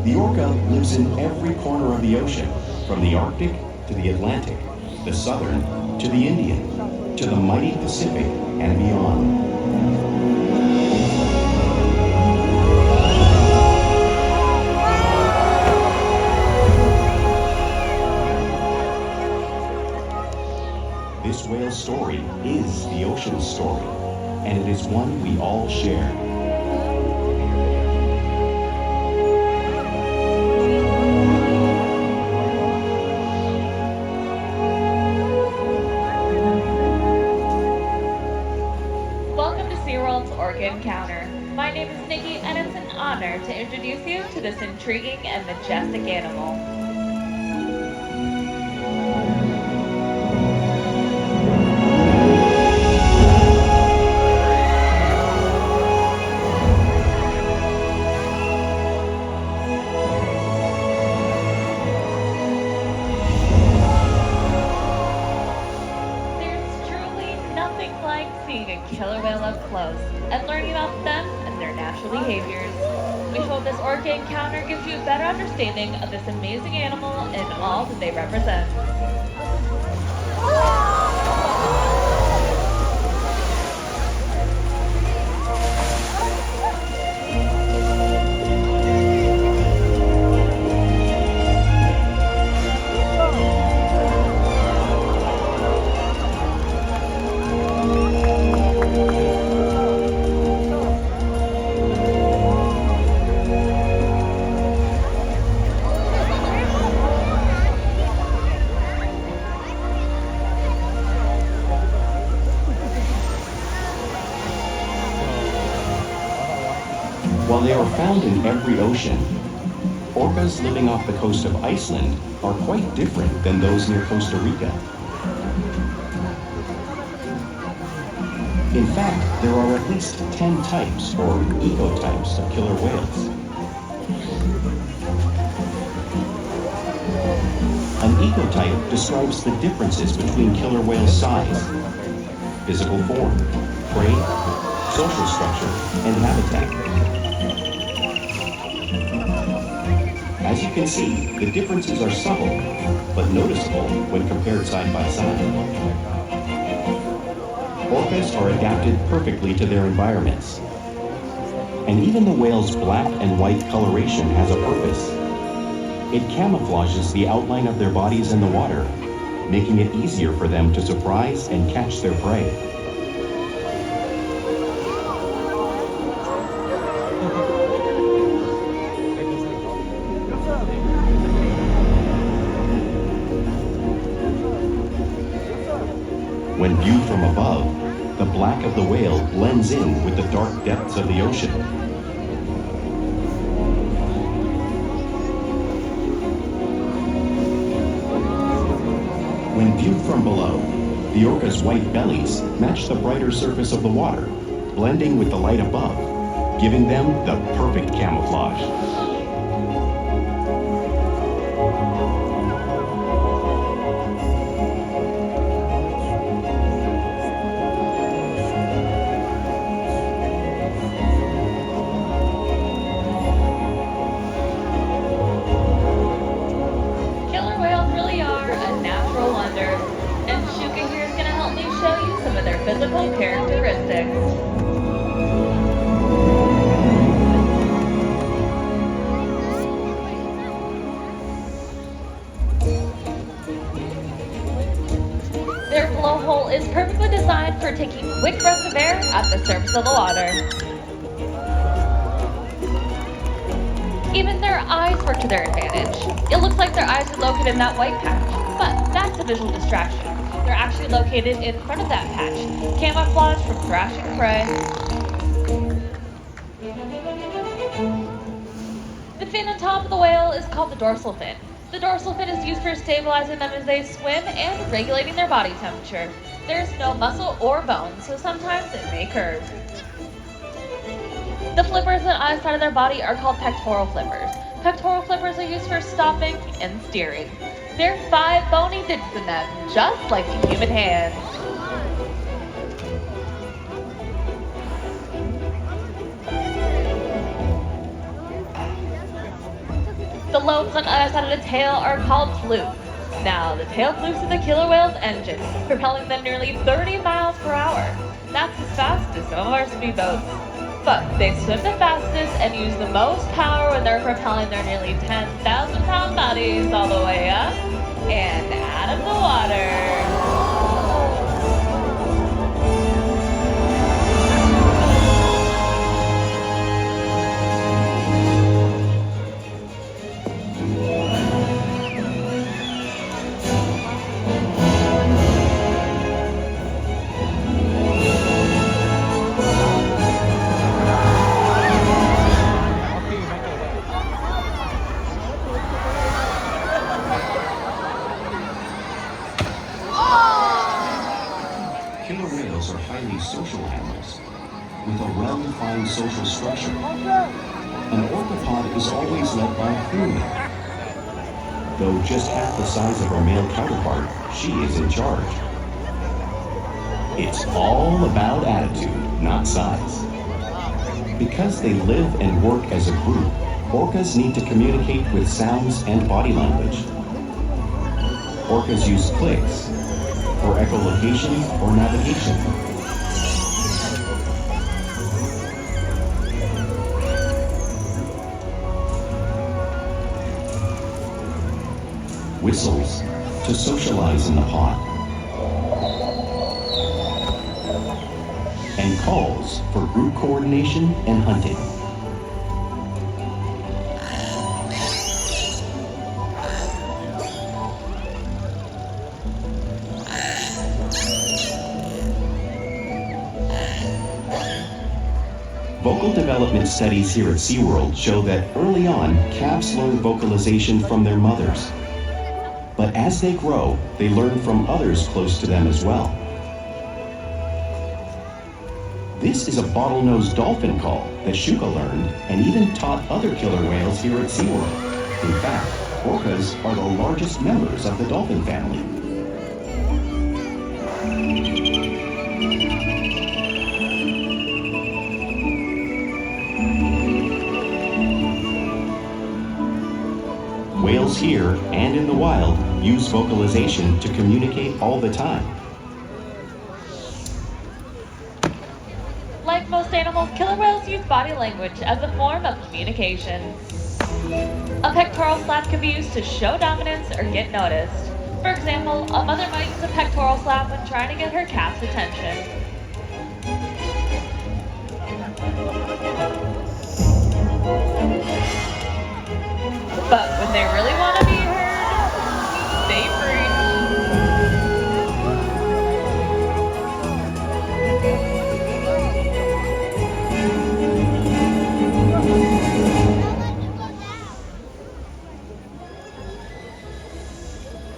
The orca lives in every corner of the ocean, from the Arctic to the Atlantic, the Southern to the Indian, to the mighty Pacific and beyond. This whale's story is the ocean's story, and it is one we all share. Welcome to SeaWorld's Orca Encounter. My name is Nicki, and it's an honor to introduce you to this intriguing and majestic animal. Seeing a killer whale up close and learning about them and their natural behaviors. We hope this orca encounter gives you a better understanding of this amazing animal and all that they represent. While they are found in every ocean, orcas living off the coast of Iceland are quite different than those near Costa Rica. In fact, there are at least 10 types or ecotypes of killer whales. An ecotype describes the differences between killer whale size, physical form, prey, social structure, and habitat. As you can see, the differences are subtle, but noticeable when compared side by side. Orcas are adapted perfectly to their environments. And even the whale's black and white coloration has a purpose. It camouflages the outline of their bodies in the water, making it easier for them to surprise and catch their prey. When viewed from above, the black of the whale blends in with the dark depths of the ocean. When viewed from below, the orca's white bellies match the brighter surface of the water, blending with the light above, giving them the perfect camouflage. And Shouka here is going to help me show you some of their physical characteristics. Their blowhole is perfectly designed for taking quick breaths of air at the surface of the water. Even their eyes work to their advantage. It looks like their eyes are located in that white patch, but that's a visual distraction. They're actually located in front of that patch, camouflage from thrashing prey. The fin on top of the whale is called the dorsal fin. The dorsal fin is used for stabilizing them as they swim and regulating their body temperature. There's no muscle or bone, so sometimes it may curve. The flippers on either side of their body are called pectoral flippers. Pectoral flippers are used for stopping and steering. There are 5 bony digits in them, just like a human hand. The lobes on either side of the tail are called flukes. Now, the tail flukes are the killer whale's engine, propelling them nearly 30 miles per hour. That's as fast as some of our speedboats. But they swim the fastest and use the most power when they're propelling their nearly 10,000-pound bodies all the way up and out of the water. Killer whales are highly social animals with a well-defined social structure. An orcapod is always led by a female. Though just half the size of her male counterpart, she is in charge. It's all about attitude, not size. Because they live and work as a group, orcas need to communicate with sounds and body language. Orcas use clicks for echolocation or navigation. Whistles to socialize in the pod. And calls for group coordination and hunting. Vocal development studies here at SeaWorld show that early on, calves learn vocalization from their mothers. But as they grow, they learn from others close to them as well. This is a bottlenose dolphin call that Shouka learned and even taught other killer whales here at SeaWorld. In fact, orcas are the largest members of the dolphin family. Whales here and in the wild use vocalization to communicate all the time. Like most animals, killer whales use body language as a form of communication. A pectoral slap can be used to show dominance or get noticed. For example, a mother might use a pectoral slap when trying to get her calf's attention. But when they really want to be heard, they preach.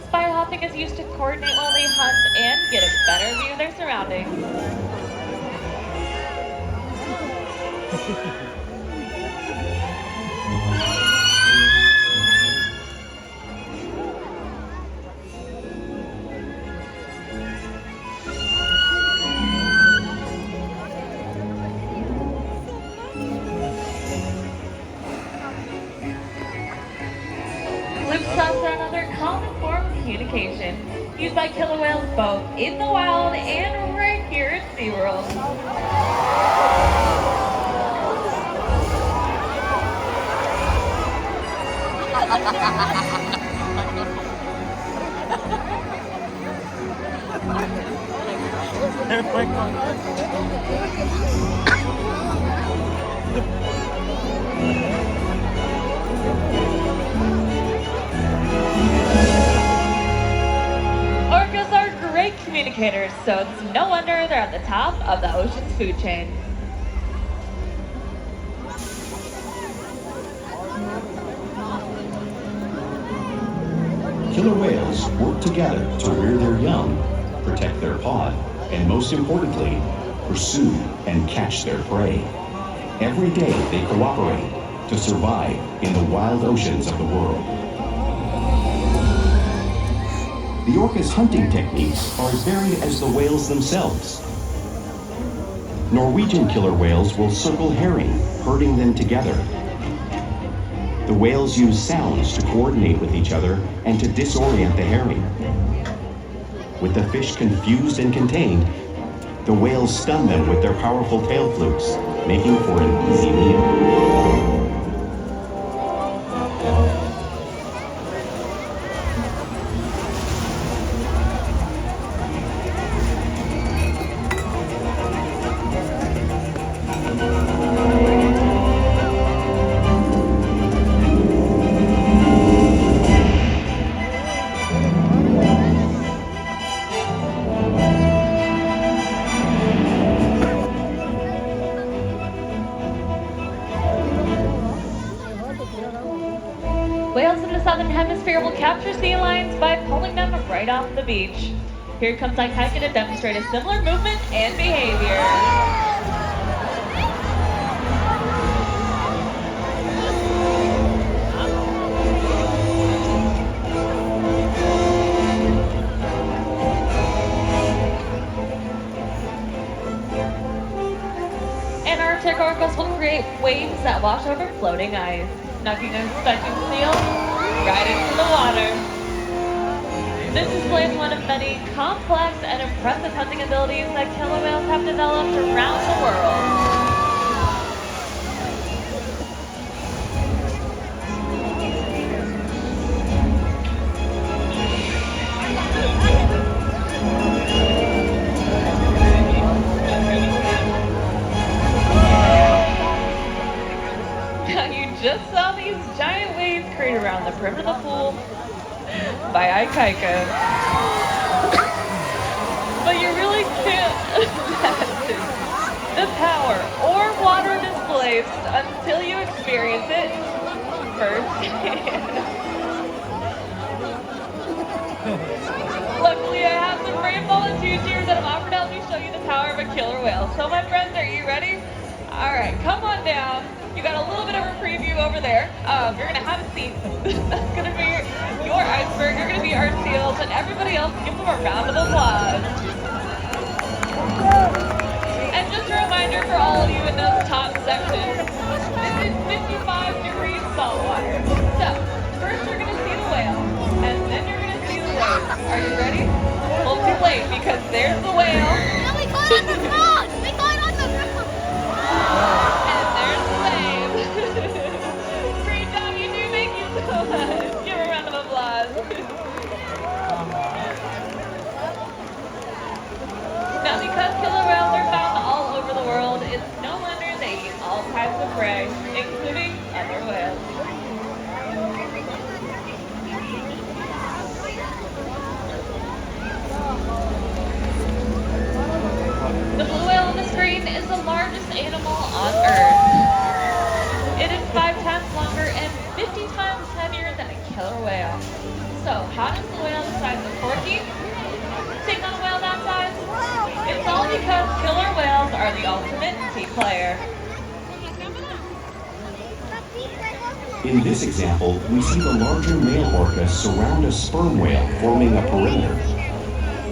Spy hopping is used to coordinate while they hunt and get a better view of their surroundings. Slaps are another common form of communication, used by killer whales both in the wild and right here at SeaWorld. Orcas are great communicators, so it's no wonder they're at the top of the ocean's food chain. Killer whales work together to rear their young, protect their pod, and most importantly, pursue and catch their prey. Every day they cooperate to survive in the wild oceans of the world. The orca's hunting techniques are as varied as the whales themselves. Norwegian killer whales will circle herring, herding them together. The whales use sounds to coordinate with each other and to disorient the herring. With the fish confused and contained, the whales stun them with their powerful tail flukes, making for an easy meal. Whales in the southern hemisphere will capture sea lions by pulling them right off the beach. Here comes Ikaika to demonstrate a similar movement and behavior. Antarctic orcas will create waves that wash over floating ice, knocking unsuspecting seals right into the water. This displays one of many complex and impressive hunting abilities that killer whales have developed around the world. Just saw these giant waves create around the perimeter of the pool by Ikaika. But you really can't imagine the power or water displaced until you experience it firsthand. Luckily, I have some brave volunteers here that have offered to help me show you the power of a killer whale. So my friends, are you ready? All right, come on down. You got a little bit of a preview over there. You're gonna have a seat. That's gonna be your iceberg. You're gonna be our seals, and everybody else, give them a round of applause. And just a reminder for all of you in those top sections, this is 55 degrees salt water. So first you're gonna see the whale, and then you're gonna see the wave. Are you ready? Well, too late because there's the whale. No, we got it on the front! We got it on the front! And there's the wave. Great job, you do. Thank you so much. Give her a round of applause. Now, because killer whales are found all over the world, it's no wonder they eat all types of prey, including other whales. The blue whale on the screen is the largest animal on Earth. It is 5 times longer and 50 times heavier than a killer whale. So, how does the whale the size of Corky take on a whale that size? It's all because killer whales are the ultimate team player. In this example, we see the larger male orca surround a sperm whale, forming a perimeter,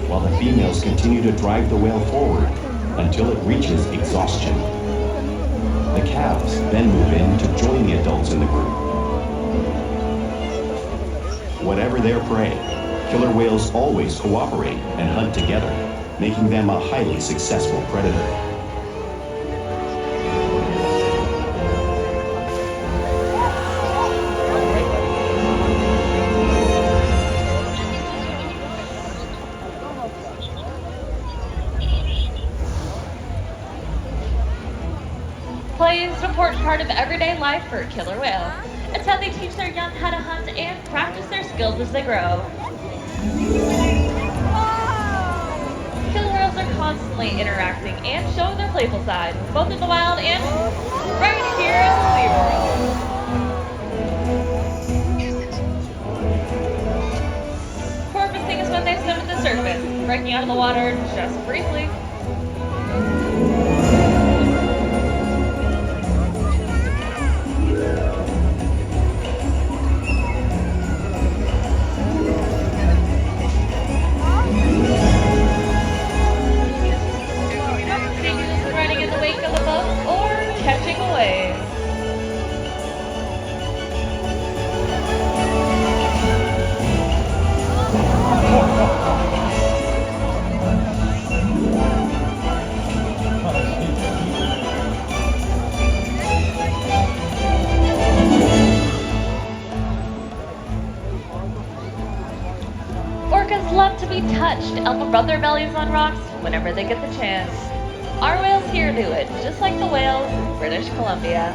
while the females continue to drive the whale forward until it reaches exhaustion. The calves then move in to join the adults in the group. Whatever their prey, killer whales always cooperate and hunt together, making them a highly successful predator. Play is an important part of everyday life for a killer whale. It's how they teach their young how to hunt and practice their skills as they grow. Killer whales are constantly interacting and showing their playful side, both in the wild and right here in SeaWorld. Porpoising is when they swim at the surface, breaking out of the water just briefly. love to be touched and rub their bellies on rocks whenever they get the chance. Our whales here do it, just like the whales in British Columbia.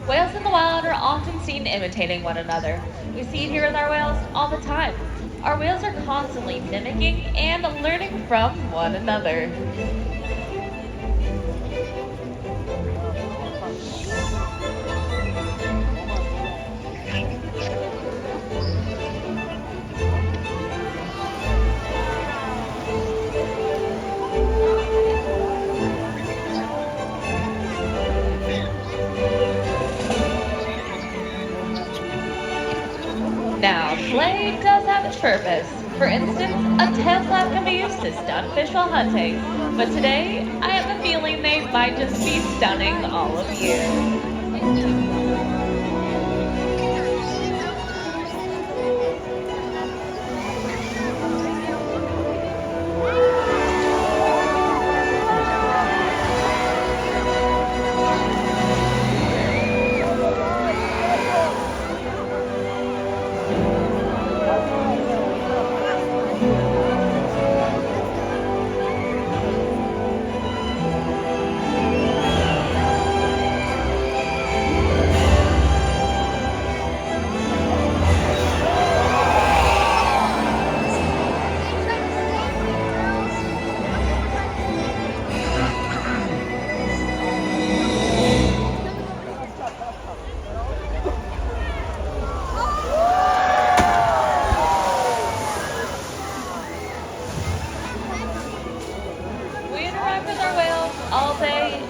Whales in the wild are often seen imitating one another. We see it here with our whales all the time. Our whales are constantly mimicking and learning from one another. Now, play does have its purpose. For instance, a tail flap can be used to stun fish while hunting. But today, I have a feeling they might just be stunning all of you.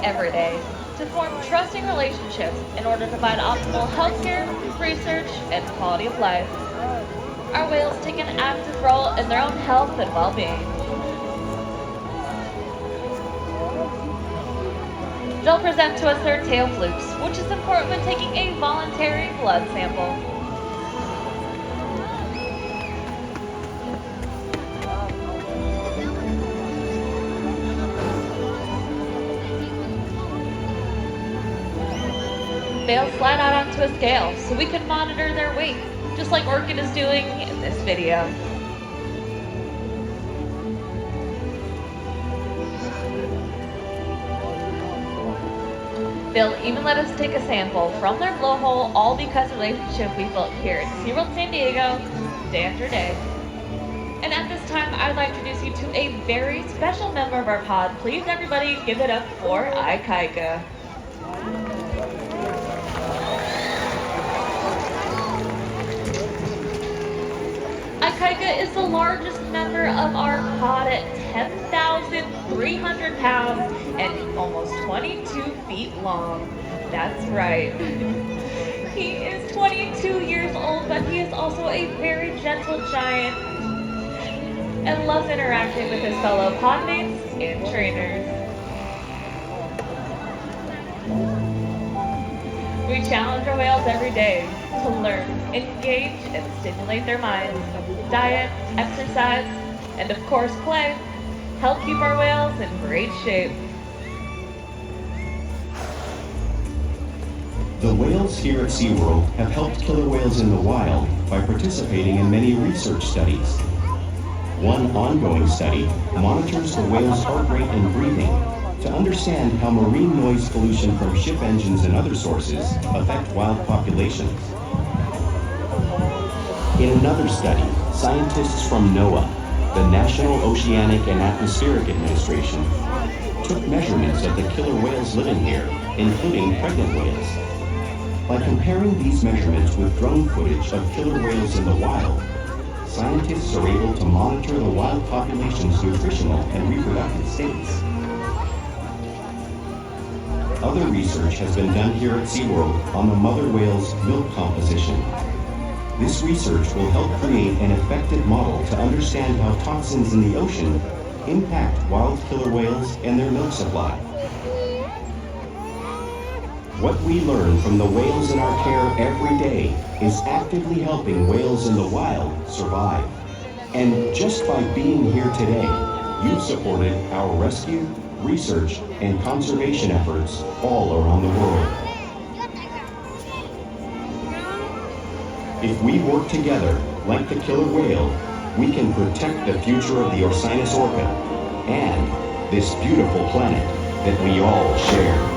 Every day to form trusting relationships in order to provide optimal healthcare, research, and quality of life. Our whales take an active role in their own health and well-being. They'll present to us their tail flukes, which is important when taking a voluntary blood sample. They'll slide out onto a scale so we can monitor their weight, just like Orca is doing in this video. They'll even let us take a sample from their blowhole, all because of the relationship we built here at SeaWorld San Diego, day after day. And at this time, I'd like to introduce you to a very special member of our pod. Please, everybody, give it up for Ikaika. Ikaika is the largest member of our pod at 10,300 pounds and almost 22 feet long. That's right. He is 22 years old, but he is also a very gentle giant and loves interacting with his fellow podmates and trainers. We challenge our whales every day to learn, engage, and stimulate their minds. Diet, exercise, and of course play help keep our whales in great shape. The whales here at SeaWorld have helped killer whales in the wild by participating in many research studies. One ongoing study monitors the whale's heart rate and breathing to understand how marine noise pollution from ship engines and other sources affect wild populations. In another study, scientists from NOAA, the National Oceanic and Atmospheric Administration, took measurements of the killer whales living here, including pregnant whales. By comparing these measurements with drone footage of killer whales in the wild, scientists are able to monitor the wild population's nutritional and reproductive states. Other research has been done here at SeaWorld on the mother whale's milk composition. This research will help create an effective model to understand how toxins in the ocean impact wild killer whales and their milk supply. What we learn from the whales in our care every day is actively helping whales in the wild survive. And just by being here today, you've supported our rescue, research, and conservation efforts all around the world. If we work together, like the killer whale, we can protect the future of the Orcinus orca and this beautiful planet that we all share.